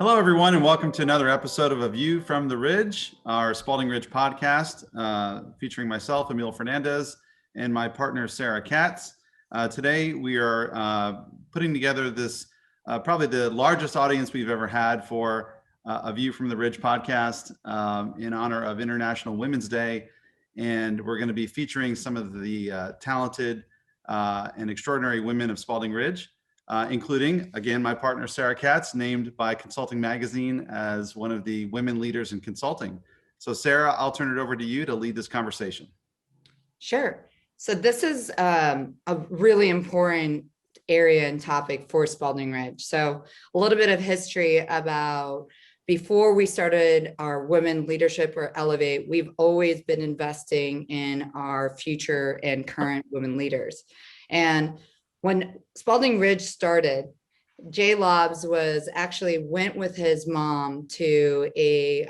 Hello, everyone, and welcome to another episode of A View from the Ridge, our Spaulding Ridge podcast, featuring myself, Emil Fernandez, and my partner, Sarah Katz. Today, we are putting together this, probably the largest audience we've ever had for A View from the Ridge podcast in honor of International Women's Day. And we're going to be featuring some of the talented and extraordinary women of Spaulding Ridge. Including, again, my partner, Sarah Katz, named by Consulting Magazine as one of the women leaders in consulting. So Sarah, I'll turn it over to you to lead this conversation. Sure. So this is a really important area and topic for Spaulding Ridge. So a little bit of history about before we started our Women Leadership or Elevate, we've always been investing in our future and current women leaders. And when Spaulding Ridge started, Jay Lobbs went with his mom to a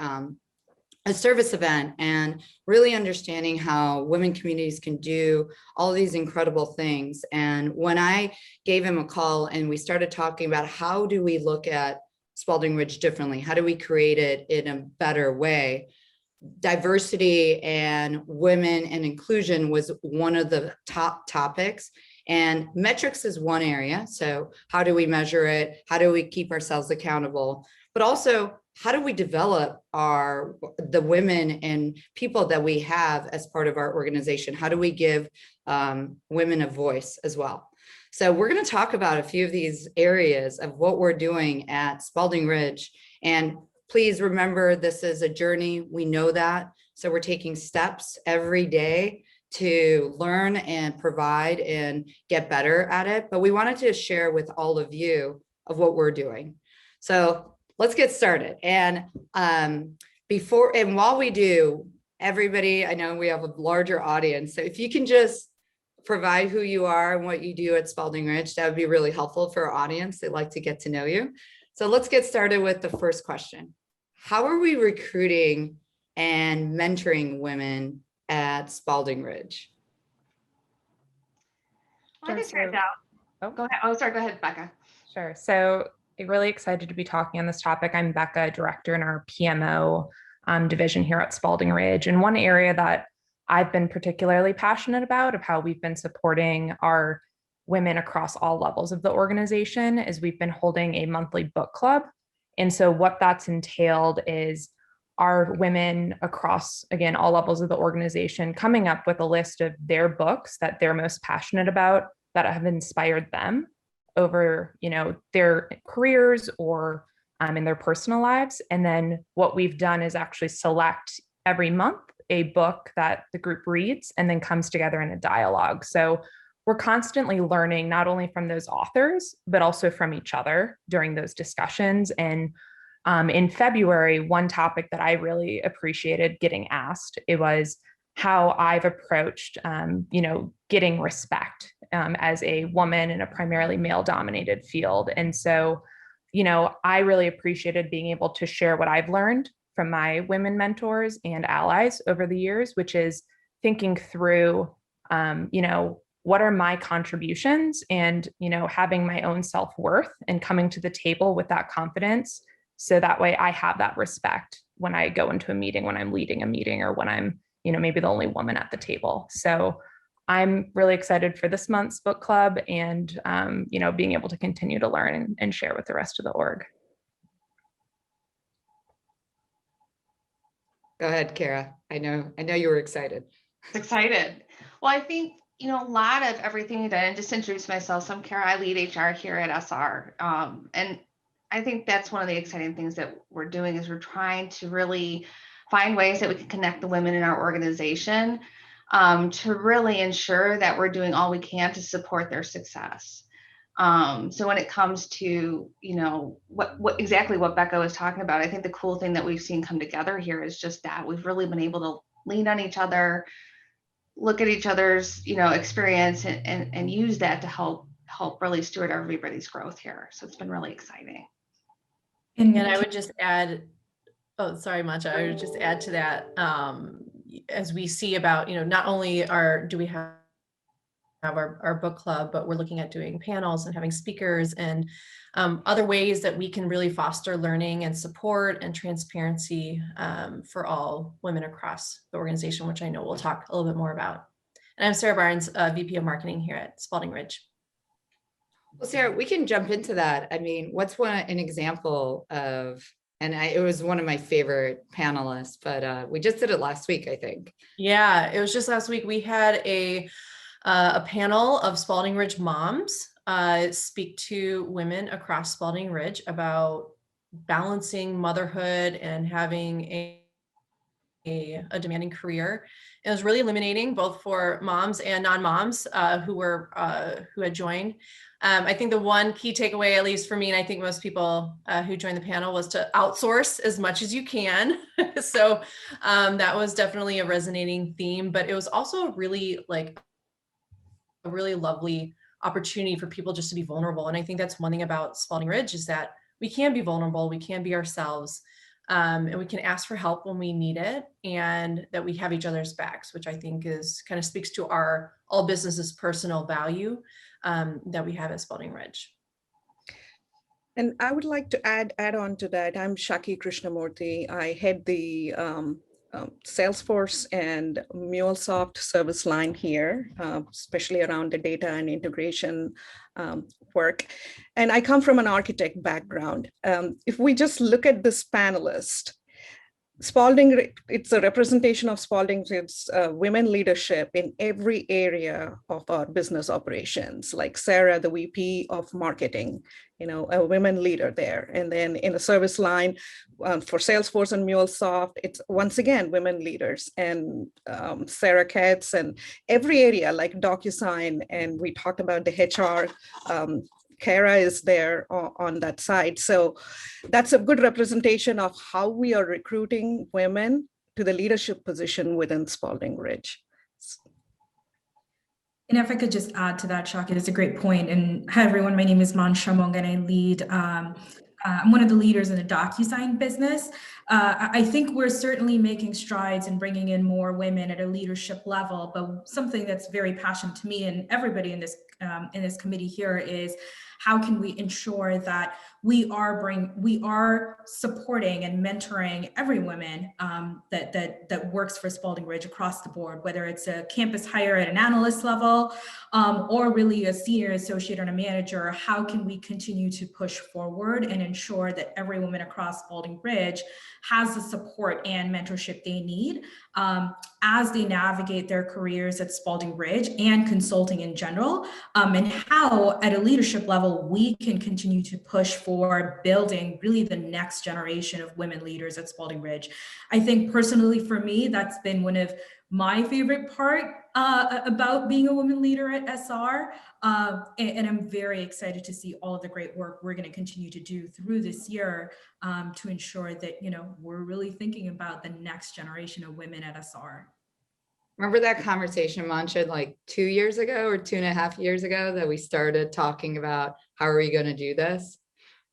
service event and really understanding how women communities can do all these incredible things. And when I gave him a call and we started talking about how do we look at Spaulding Ridge differently, how do we create it in a better way, diversity and women and inclusion was one of the top topics. And metrics is one area. So how do we measure it? How do we keep ourselves accountable? But also, how do we develop the women and people that we have as part of our organization? How do we give women a voice as well? So we're going to talk about a few of these areas of what we're doing at Spaulding Ridge. And please remember, this is a journey. We know that. So we're taking steps every day to learn and provide and get better at it. But we wanted to share with all of you of what we're doing. So let's get started. And while we do, everybody, I know we have a larger audience. So if you can just provide who you are and what you do at Spaulding Ridge, that would be really helpful for our audience. They'd like to get to know you. So let's get started with the first question. How are we recruiting and mentoring women at Spaulding Ridge? I can start out. Oh, go ahead. Oh, sorry. Go ahead, Becca. Sure. So I'm really excited to be talking on this topic. I'm Becca, director in our PMO division here at Spaulding Ridge. And one area that I've been particularly passionate about of how we've been supporting our women across all levels of the organization is we've been holding a monthly book club. And so what that's entailed is our women across, again, all levels of the organization coming up with a list of their books that they're most passionate about that have inspired them over, their careers or in their personal lives. And then what we've done is actually select every month a book that the group reads and then comes together in a dialogue. So we're constantly learning not only from those authors, but also from each other during those discussions. And in February, one topic that I really appreciated getting asked, it was how I've approached, getting respect as a woman in a primarily male-dominated field. And so, I really appreciated being able to share what I've learned from my women mentors and allies over the years, which is thinking through, what are my contributions and, having my own self-worth and coming to the table with that confidence. So that way I have that respect when I go into a meeting, when I'm leading a meeting, or when I'm, maybe the only woman at the table. So I'm really excited for this month's book club and, being able to continue to learn and share with the rest of the org. Go ahead, Kara. I know you were excited. Excited. Well, I think, a lot of everything that, and just to introduce myself, so I'm Kara, I lead HR here at SR. And I think that's one of the exciting things that we're doing is we're trying to really find ways that we can connect the women in our organization to really ensure that we're doing all we can to support their success. So when it comes to, what exactly what Becca was talking about, I think the cool thing that we've seen come together here is just that we've really been able to lean on each other, look at each other's, experience and use that to help really steward everybody's growth here. So it's been really exciting. And I would just add, oh, sorry, Mancha, I would just add to that, as we see about, not only do we have have our book club, but we're looking at doing panels and having speakers and other ways that we can really foster learning and support and transparency for all women across the organization, which I know we'll talk a little bit more about. And I'm Sarah Barnes, VP of Marketing here at Spaulding Ridge. Well, Sarah, we can jump into that. I mean, what's an example of, and it was one of my favorite panelists, but we just did it last week, I think. Yeah, it was just last week. We had a panel of Spaulding Ridge moms speak to women across Spaulding Ridge about balancing motherhood and having a demanding career. It was really illuminating, both for moms and non-moms who had joined. I think the one key takeaway, at least for me, and I think most people who joined the panel, was to outsource as much as you can. So that was definitely a resonating theme, but it was also really a really lovely opportunity for people just to be vulnerable. And I think that's one thing about Spaulding Ridge, is that we can be vulnerable, we can be ourselves, and we can ask for help when we need it, and that we have each other's backs, which I think kind of speaks to our all businesses personal value that we have at Spaulding Ridge. And I would like to add on to that. I'm Shaki Krishnamurthy. I head the Salesforce and MuleSoft service line here, especially around the data and integration work. And I come from an architect background. If we just look at this panelist, Spaulding, it's a representation of Spaulding's women leadership in every area of our business operations, like Sarah, the VP of marketing, a women leader there. And then in the service line for Salesforce and MuleSoft, it's once again, women leaders, and Sarah Katz, and every area like DocuSign. And we talked about the HR, Kara is there on that side. So that's a good representation of how we are recruiting women to the leadership position within Spaulding Ridge. And if I could just add to that, Shaka, it's a great point. And hi, everyone, my name is Man Shamong, and I lead, I'm one of the leaders in the DocuSign business. I think we're certainly making strides in bringing in more women at a leadership level, but something that's very passionate to me and everybody in this committee here is, how can we ensure that we are supporting and mentoring every woman that works for Spaulding Ridge across the board, whether it's a campus hire at an analyst level or really a senior associate or a manager. How can we continue to push forward and ensure that every woman across Spaulding Ridge has the support and mentorship they need as they navigate their careers at Spaulding Ridge and consulting in general, and how at a leadership level we can continue to push for building really the next generation of women leaders at Spaulding Ridge. I think personally for me, that's been one of my favorite part about being a woman leader at SR. And I'm very excited to see all of the great work we're going to continue to do through this year to ensure that, we're really thinking about the next generation of women at SR. Remember that conversation, Mancha, like 2 years ago or 2.5 years ago that we started talking about how are we going to do this?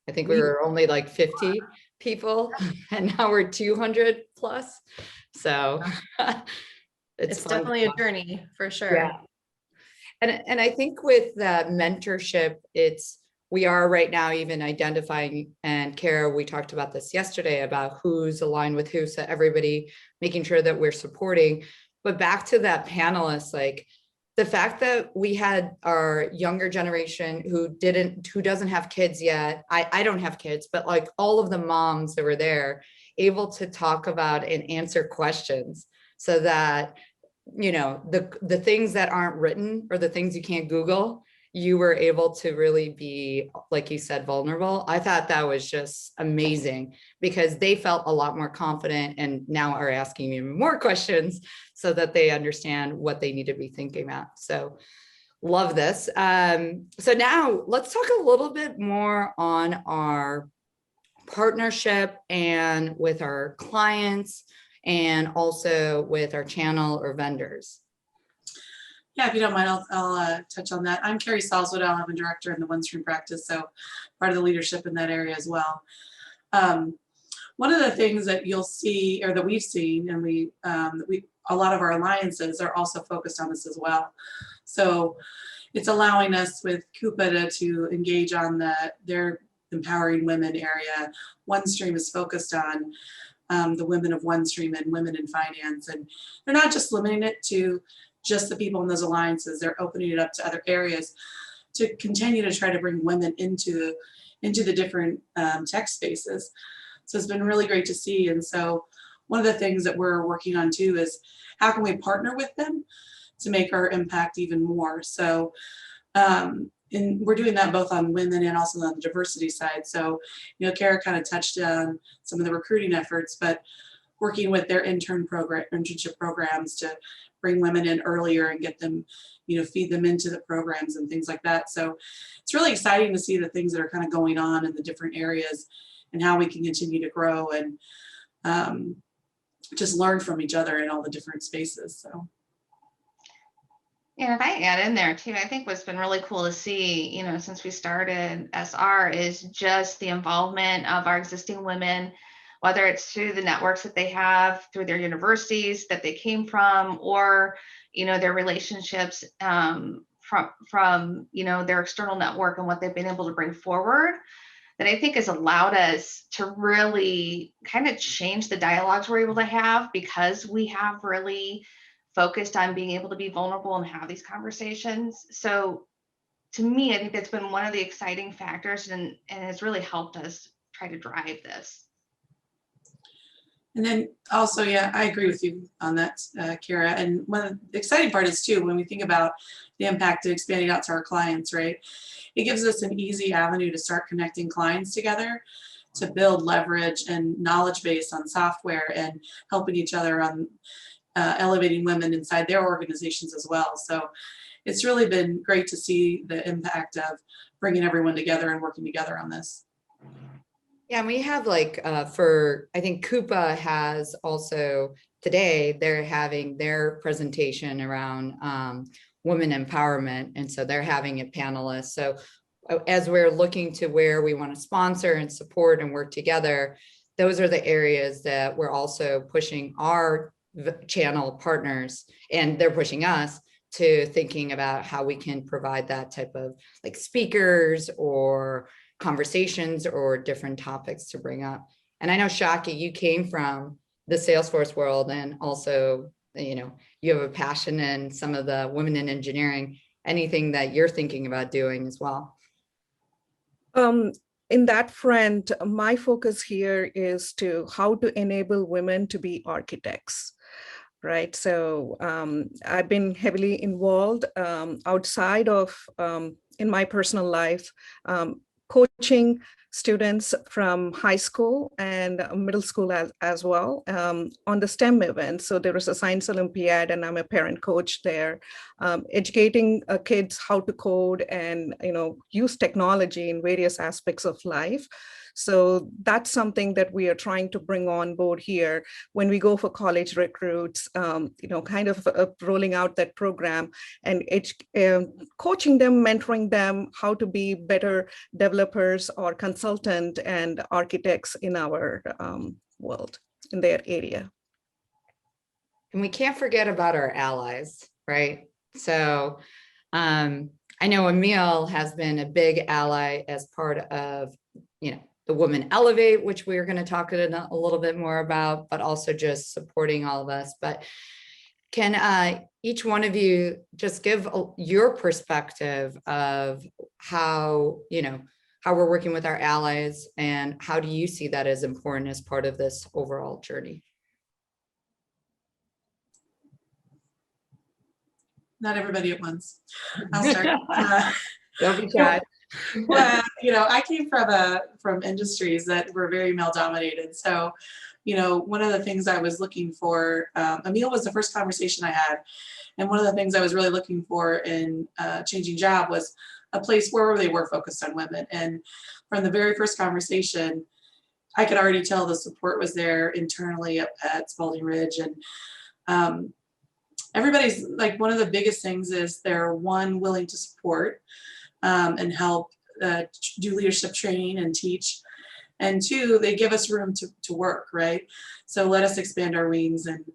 I think we were only like 50 people and now we're 200 plus. So it's definitely a journey for sure. Yeah. And I think with that mentorship, we are right now even identifying, and Kara, we talked about this yesterday about who's aligned with who, so everybody making sure that we're supporting. But back to that panelist, like the fact that we had our younger generation who doesn't have kids yet. I don't have kids, but like all of the moms that were there able to talk about and answer questions so that, the things that aren't written or the things you can't Google, you were able to really be, like you said, vulnerable. I thought that was just amazing because they felt a lot more confident and now are asking even more questions so that they understand what they need to be thinking about. So love this. So now let's talk a little bit more on our partnership and with our clients and also with our channel or vendors. Yeah, if you don't mind, I'll touch on that. I'm Carrie Salzwood. I'm a director in the OneStream practice, so part of the leadership in that area as well. One of the things that you'll see, or that we've seen, and a lot of our alliances are also focused on this as well. So it's allowing us with Coupa to engage on their empowering women area. OneStream is focused on the women of OneStream and women in finance. And they're not just limiting it to just the people in those alliances, they're opening it up to other areas to continue to try to bring women into the different tech spaces. So it's been really great to see. And so one of the things that we're working on too is how can we partner with them to make our impact even more. So and we're doing that both on women and also on the diversity side. So, Kara kind of touched on some of the recruiting efforts, but working with their internship programs to bring women in earlier and get them, feed them into the programs and things like that. So it's really exciting to see the things that are kind of going on in the different areas and how we can continue to grow and just learn from each other in all the different spaces. So. And if I add in there too, I think what's been really cool to see, since we started SR is just the involvement of our existing women, whether it's through the networks that they have, through their universities that they came from, or, their relationships from their external network and what they've been able to bring forward, that I think has allowed us to really kind of change the dialogues we're able to have, because we have really focused on being able to be vulnerable and have these conversations. So to me, I think that's been one of the exciting factors and has really helped us try to drive this. And then also, yeah, I agree with you on that, Kara. And one of the exciting part is too, when we think about the impact of expanding out to our clients, right? It gives us an easy avenue to start connecting clients together to build leverage and knowledge base on software and helping each other on elevating women inside their organizations as well. So it's really been great to see the impact of bringing everyone together and working together on this. Yeah, and we have I think Coupa has also today, they're having their presentation around women empowerment. And so they're having a panelist. So as we're looking to where we want to sponsor and support and work together, those are the areas that we're also pushing our channel partners, and they're pushing us to thinking about how we can provide that type of speakers or conversations or different topics to bring up. And I know, Shaki, you came from the Salesforce world, and also, you have a passion in some of the women in engineering. Anything that you're thinking about doing as well? In that front, my focus here is to how to enable women to be architects. Right. So I've been heavily involved outside of in my personal life, coaching students from high school and middle school as well on the STEM event. So there was a science Olympiad, and I'm a parent coach there, educating kids how to code and use technology in various aspects of life. So that's something that we are trying to bring on board here when we go for college recruits, kind of rolling out that program and coaching them, mentoring them how to be better developers or consultant and architects in our world, in their area. And we can't forget about our allies, right? So I know Emil has been a big ally as part of, the Women Elevate, which we're going to talk a little bit more about, but also just supporting all of us. But can each one of you just give your perspective of how we're working with our allies, and how do you see that as important as part of this overall journey? Not everybody at once. I'll start. Don't be shy. Well, I came from industries that were very male dominated. So, one of the things I was looking for, Emil was the first conversation I had. And one of the things I was really looking for in changing job was a place where they were focused on women. And from the very first conversation, I could already tell the support was there internally at Spaulding Ridge. And everybody's one of the biggest things is they're willing to support and help do leadership training and teach. And two, they give us room to work, right? So let us expand our wings. And,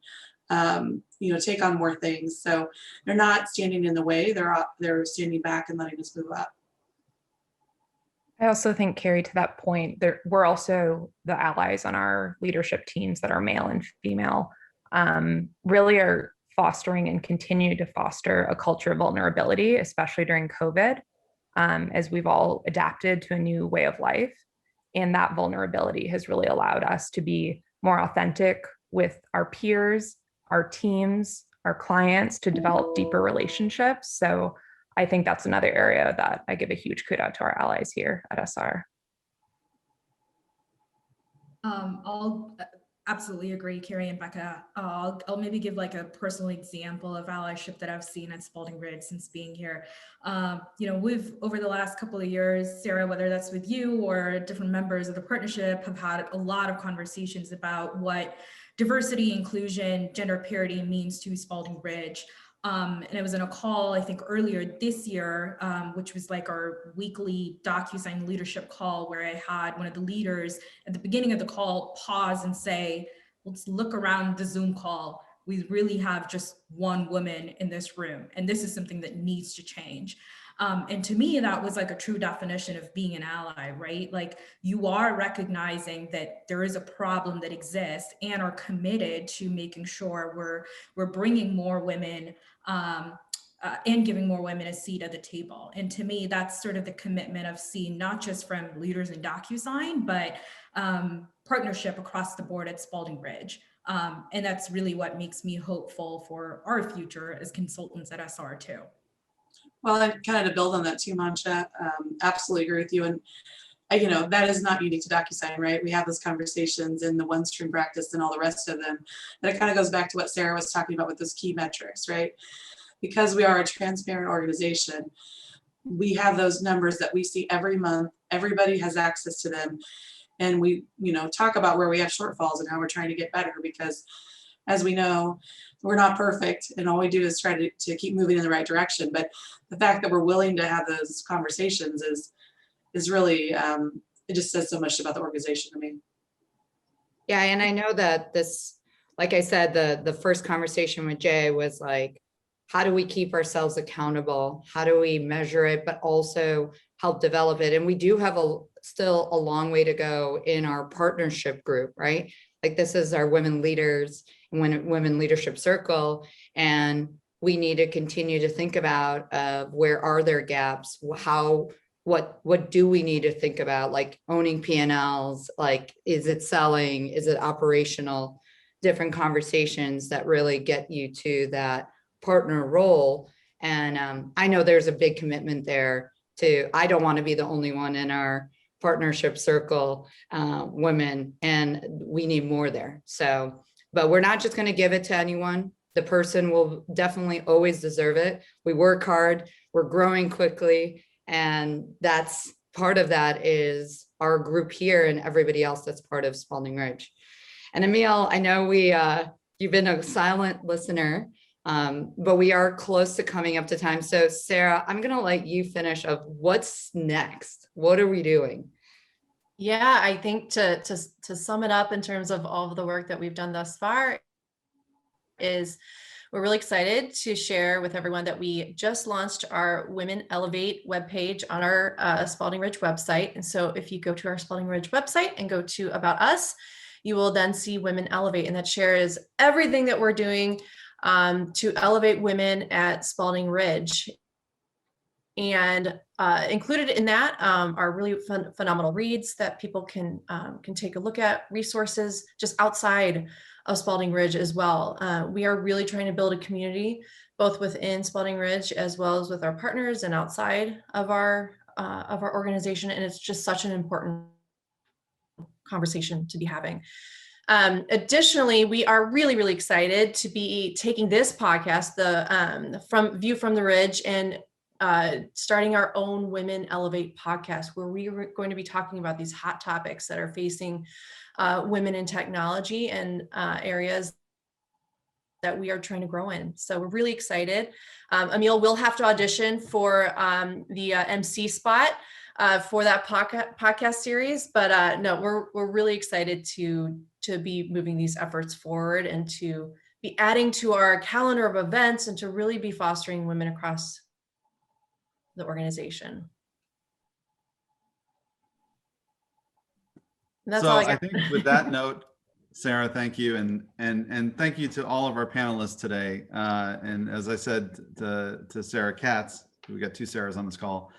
take on more things. So they're not standing in the way. They're standing back and letting us move up. I also think, Carrie, to that point, we're also the allies on our leadership teams that are male and female, really are fostering and continue to foster a culture of vulnerability, especially during COVID, as we've all adapted to a new way of life. And that vulnerability has really allowed us to be more authentic with our peers, our teams, our clients, to develop deeper relationships. So I think that's another area that I give a huge kudos to our allies here at SR. I'll absolutely agree, Carrie and Becca. I'll maybe give like a personal example of allyship that I've seen at Spaulding Ridge since being here. We've, over the last couple of years, Sarah, whether that's with you or different members of the partnership, have had a lot of conversations about what diversity, inclusion, gender parity means to Spaulding Ridge. And it was in a call, I think earlier this year, which was like our weekly DocuSign leadership call, where I had one of the leaders at the beginning of the call pause and say, let's look around the Zoom call. We really have just one woman in this room, and this is something that needs to change. And to me, that was like a true definition of being an ally, right? Like, you are recognizing that there is a problem that exists and are committed to making sure we're bringing more women and giving more women a seat at the table. And to me, that's sort of the commitment of seeing not just from leaders in DocuSign, but partnership across the board at Spaulding Ridge. And that's really what makes me hopeful for our future as consultants at SR too. Well, I kind of to build on that too, Mancha, absolutely agree with you. And that is not unique to DocuSign, right? We have those conversations in the one stream practice and all the rest of them. But it kind of goes back to what Sarah was talking about with those key metrics, right? Because we are a transparent organization, we have those numbers that we see every month. Everybody has access to them. And we, talk about where we have shortfalls and how we're trying to get better, because as we know, we're not perfect, and all we do is try to keep moving in the right direction. But the fact that we're willing to have those conversations is really, it just says so much about the organization to me. Yeah, and I know that this, like I said, the first conversation with Jay was like, how do we keep ourselves accountable? How do we measure it, but also help develop it? And we do have still a long way to go in our partnership group, right? Like, this is our women leaders and women leadership circle. And we need to continue to think about where are there gaps? What do we need to think about? Like owning P&Ls, like, is it selling? Is it operational? Different conversations that really get you to that partner role. And I know there's a big commitment there I don't want to be the only one in our partnership circle, women, and we need more there. So, but we're not just going to give it to anyone. The person will definitely always deserve it. We work hard, we're growing quickly, and that's part of that is our group here and everybody else that's part of Spaulding Ridge. And Emil, I know you've been a silent listener, but we are close to coming up to time. So Sarah, I'm going to let you finish of what's next. What are we doing? Yeah, I think to sum it up in terms of all of the work that we've done thus far is we're really excited to share with everyone that we just launched our Women Elevate webpage on our Spaulding Ridge website. And so if you go to our Spaulding Ridge website and go to About Us, you will then see Women Elevate, and that shares everything that we're doing to elevate women at Spaulding Ridge. And included in that are really phenomenal reads that people can take a look at, resources just outside of Spaulding Ridge as well. We are really trying to build a community both within Spaulding Ridge as well as with our partners and outside of our organization, and it's just such an important conversation to be having. Additionally, we are really, really excited to be taking this podcast, the View from the Ridge, and starting our own Women Elevate podcast, where we are going to be talking about these hot topics that are facing women in technology and areas that we are trying to grow in. So we're really excited. Emil will have to audition for the MC spot for that podcast series, but no, we're really excited to be moving these efforts forward and to be adding to our calendar of events and to really be fostering women across the organization. And that's So all I got. think with that note, Sarah, thank you. And thank you to all of our panelists today. And as I said to Sarah Katz, we got 2 Sarahs on this call.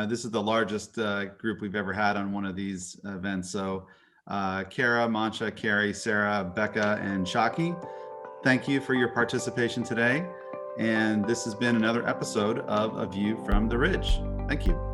This is the largest group we've ever had on one of these events. So Kara, Mancha, Carrie, Sarah, Becca, and Shaki, thank you for your participation today. And this has been another episode of A View from the Ridge. Thank you.